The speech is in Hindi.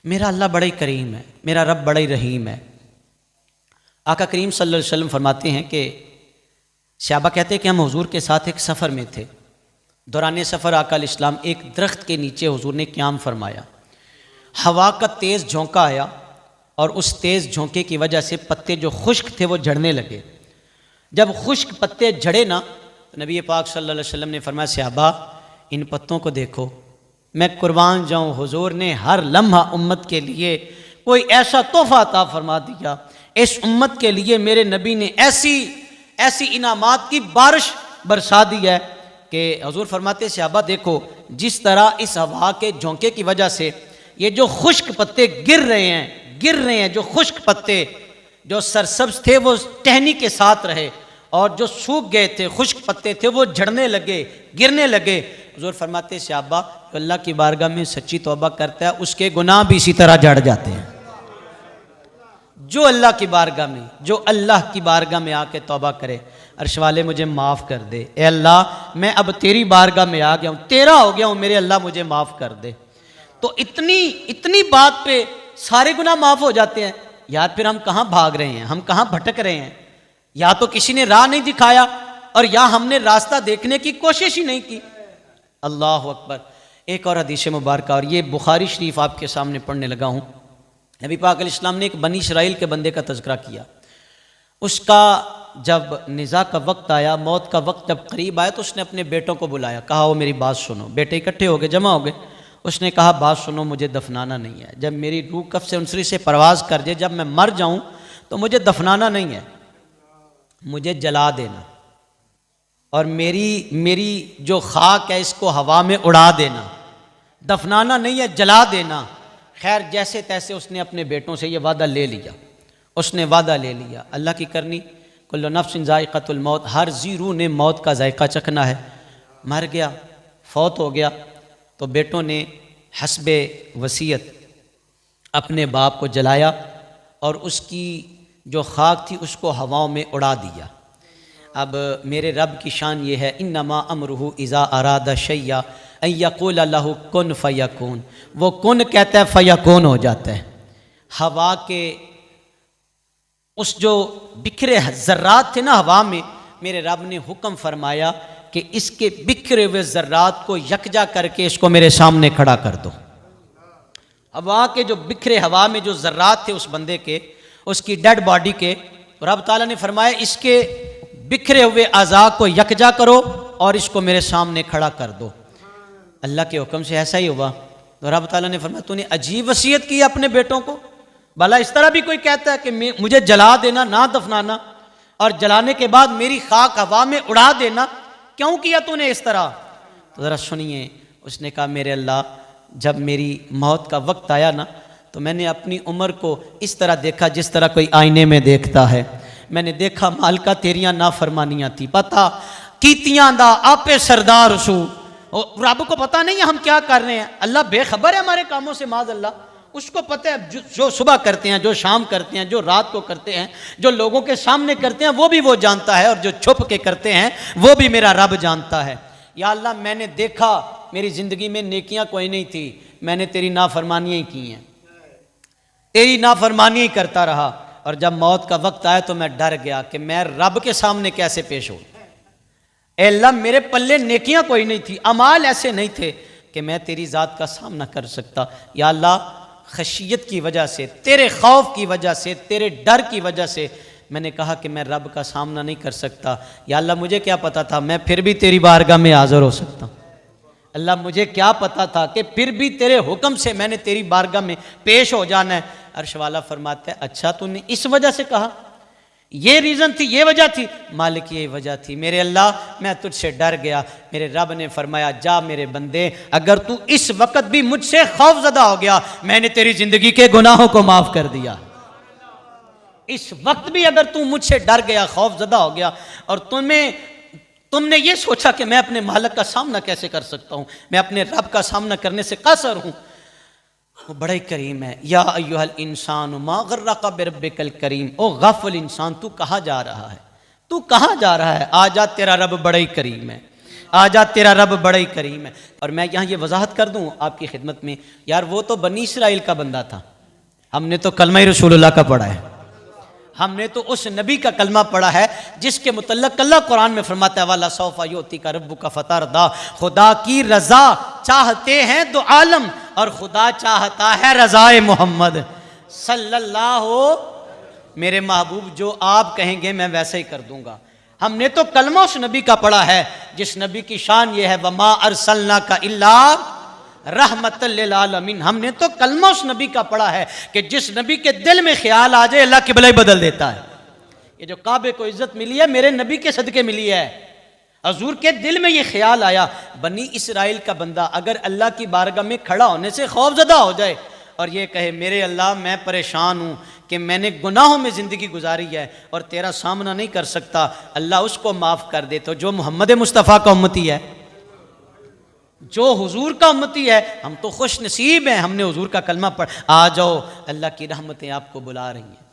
मेरा अल्लाह बड़ा ही करीम है, मेरा रब बड़ा ही रहीम है। आका करीम सल्लल्लाहु अलैहि वसल्लम फरमाते हैं कि सहाबा कहते हैं कि हम हुजूर के साथ एक सफ़र में थे। दौरान सफ़र आका अलैहिस्सलाम एक दरख्त के नीचे हुजूर ने क़याम फरमाया। हवा का तेज़ झोंका आया और उस तेज़ झोंके की वजह से पत्ते जो खुश्क थे वो झड़ने लगे। जब खुश्क पत्ते झड़े ना तो नबी पाक सल्लल्लाहु अलैहि वसल्लम ने फरमाया, सहाबा इन पत्तों को देखो, मैं कुर्बान जाऊँ, हुजूर ने हर लम्हा उम्मत के लिए कोई ऐसा तोहफ़ा अता फरमा दिया। इस उम्मत के लिए मेरे नबी ने ऐसी इनामात की बारिश बरसा दी है कि हुजूर फरमाते, सहाबा देखो जिस तरह इस हवा के झोंके की वजह से ये जो खुश्क पत्ते गिर रहे हैं, जो खुश्क पत्ते जो सरसब्ज थे वो टहनी के साथ रहे और जो सूख गए थे खुश्क पत्ते थे वो झड़ने लगे, गिरने लगे। हुजूर फरमाते, सहाबा जो अल्लाह की बारगाह में सच्ची तौबा करता है उसके गुनाह भी इसी तरह झड़ जाते हैं। जो अल्लाह की बारगाह में आके तौबा करे, अर्श वाले मुझे माफ़ कर दे, ए अल्लाह मैं अब तेरी बारगाह में आ गया हूँ, तेरा हो गया हूँ, मेरे अल्लाह मुझे माफ़ कर दे। तो इतनी बात पे सारे गुनाह माफ़ हो जाते हैं। यार फिर हम कहाँ भाग रहे हैं, हम कहाँ भटक रहे हैं? या तो किसी ने राह नहीं दिखाया और या हमने रास्ता देखने की कोशिश ही नहीं की। अल्लाह अकबर। एक और हदीस मुबारक, और ये बुखारी शरीफ आपके सामने पढ़ने लगा हूँ। नबी पाक अलैहिस्सलाम ने एक बनी इसराइल के बंदे का तज़किरा किया। उसका जब निज़ा का वक्त आया, मौत का वक्त जब करीब आया तो उसने अपने बेटों को बुलाया, कहा वो मेरी बात सुनो। बेटे इकट्ठे हो गए, जमा हो गए। उसने कहा बात सुनो, मुझे दफनाना नहीं है। जब मेरी रूह कफ से उनसरी से परवाज़ कर जाए, जब मैं मर जाऊँ तो मुझे दफनाना नहीं है, मुझे जला देना और मेरी जो खाक है इसको हवा में उड़ा देना, दफनाना नहीं है, जला देना। खैर जैसे तैसे उसने अपने बेटों से ये वादा ले लिया। अल्लाह की करनी, कुल्लु नफ्सिन ज़ाइक़तुल मौत, हर जी रूह ने मौत का जायका चखना है। मर गया, फौत हो गया, तो बेटों ने हस्बे वसीयत अपने बाप को जलाया और उसकी जो खाक थी उसको हवाओं में उड़ा दिया। अब मेरे रब की शान ये है, इन्नमा अमरुहु इज़ा अरादा शैया अन यक़ूल लहु कुन फयकून। वो कुन कहता है, फयकून हो जाता है। हवा के उस जो बिखरे ज़र्रात थे ना हवा में, मेरे रब ने हुक्म फरमाया कि इसके बिखरे हुए ज़र्रात को यकजा करके इसको मेरे सामने खड़ा कर दो। हवा के जो बिखरे हवा में जो ज़र्रात थे उस बंदे के, उसकी डेड बॉडी के, तो रब ताला ने फरमाया इसके बिखरे हुए अज़ा को यकजा करो और इसको मेरे सामने खड़ा कर दो। अल्लाह के हुक्म से ऐसा ही हुआ। तो रब ताला ने फरमाया तूने अजीब वसीयत की अपने बेटों को। भला इस तरह भी कोई कहता है कि मुझे जला देना, ना दफनाना, और जलाने के बाद मेरी खाक हवा में उड़ा देना, क्यों किया तूने इस तरह? तो ज़रा सुनिए। उसने कहा मेरे अल्लाह, जब मेरी मौत का वक्त आया ना तो मैंने अपनी उम्र को इस तरह देखा जिस तरह कोई आईने में देखता है। मैंने देखा मालिका तेरियां नाफरमानियां थी, पता कीतियां दा आपे सरदार सू। रब को पता नहीं है हम क्या कर रहे हैं। अल्लाह बेखबर है हमारे कामों से, माज अल्लाह। उसको पता है जो सुबह करते हैं, जो शाम करते हैं, जो रात को करते हैं, जो लोगों के सामने करते हैं वो भी वो जानता है, और जो छुप के करते हैं वो भी मेरा रब जानता है। या अल्लाह मैंने देखा मेरी ज़िंदगी में नेकियां कोई नहीं थी, मैंने तेरी नाफरमानियाँ ही की हैं, तेरी नाफरमानी ही करता रहा, और जब मौत का वक्त आया तो मैं डर गया कि मैं रब के सामने कैसे पेश हो। अल्लाह मेरे पल्ले नेकियां कोई नहीं थी, अमाल ऐसे नहीं थे कि मैं तेरी ज़ात का सामना कर सकता। या अल्लाह खशियत की वजह से, तेरे खौफ की वजह से, तेरे डर की वजह से मैंने कहा कि मैं रब का सामना नहीं कर सकता। या अल्लाह मुझे क्या पता था मैं फिर भी तेरी बारगाह में हाज़िर हो सकता। अल्लाह मुझे क्या पता था कि फिर भी तेरे हुक्म से मैंने तेरी बारगाह में पेश हो जाना है। अर्श वाला फरमाता है अच्छा तूने इस वजह से कहा, ये रीज़न थी, ये वजह थी? मालिक ये वजह थी मेरे अल्लाह, मैं तुझसे डर गया। मेरे रब ने फरमाया जा मेरे बंदे, अगर तू इस वक्त भी मुझसे खौफज़दा हो गया मैंने तेरी ज़िंदगी के गुनाहों को माफ़ कर दिया। इस वक्त भी अगर तू मुझसे डर गया, खौफज़दा हो गया, और तुमने ये सोचा कि मैं अपने मालिक का सामना कैसे कर सकता हूँ, मैं अपने रब का सामना करने से कासर हूँ, वो बड़ा ही करीम है। या अय्युहल इंसान मा गर्रका बिरब्बिकल करीम, ओ गफल इंसान तू कहाँ जा रहा है, तू कहाँ जा रहा है? आजा तेरा रब बड़ा ही करीम है। आजा तेरा रब बड़ा ही करीम है। और मैं यहाँ ये वजाहत कर दूँ आपकी खिदमत में, यार वो तो बनी इसराइल का बंदा था, हमने तो कलमा ही रसूलुल्लाह का पढ़ा है, हमने तो उस नबी का कलमा पढ़ा है जिसके मुतल्लक अल्लाह कुरान में फरमाता है वाला सौफा योती का रब्बु का फतरदा, खुदा की रजा चाहते हैं दो आलम और खुदा चाहता है रजाए मोहम्मद सल्लल्लाहु, मेरे महबूब जो आप कहेंगे मैं वैसे ही कर दूंगा। हमने तो कलमा उस नबी का पढ़ा है जिस नबी की शान ये है वमा अरसलना का इल्ला रहमतल लिल आलमीन। हमने तो कलमा उस नबी का पढ़ा है कि जिस नबी के दिल में ख्याल आ जाए अल्लाह किबला ही बदल देता है। ये जो काबे को इज्जत मिली है मेरे नबी के सदके मिली है। हजूर के दिल में ये ख्याल आया बनी इसराइल का बंदा अगर अल्लाह की बारगाह में खड़ा होने से खौफजदा हो जाए और ये कहे मेरे अल्लाह मैं परेशान हूँ कि मैंने गुनाहों में ज़िंदगी गुजारी है और तेरा सामना नहीं कर सकता, अल्लाह उसको माफ़ कर दे। तो जो मोहम्मद मुस्तफ़ा का उम्मती है, जो हुजूर का उम्मती है, हम तो खुश नसीब हैं, हमने हुजूर का कलमा पढ़। आ जाओ, अल्लाह की रहमतें आपको बुला रही हैं।